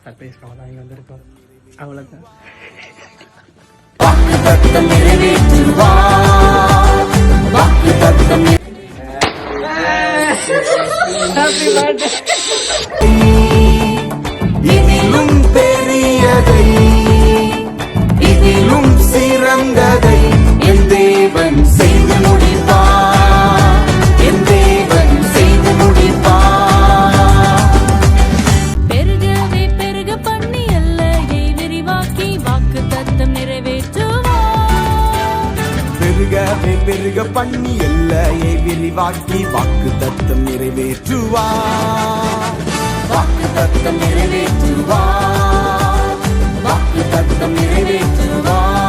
சர்ப்ரைஸ்க்காக தான் இங்கே வந்திருக்கோம். அவ்வளோதான். இதிலும் பெரியதை இதிலும் சிறந்ததை என் தேவன் செய்து முடிப்பார். என் தேவன் செய்து முடிப்பார். பெருகவே பெருக பண்ணி எல்லையை விரிவாக்கி வாக்கு தத்தம் நிறைவேற்றுவார். பெருகவே பெருக பண்ணி எல்லையை விரிவாக்கி வாக்கு தத்தம் நிறைவேற்றுவார். வாக்கு தத்தம் நிறைவேற்றுவார். வாக்கு தத்தம் நிறைவேற்றுவார்.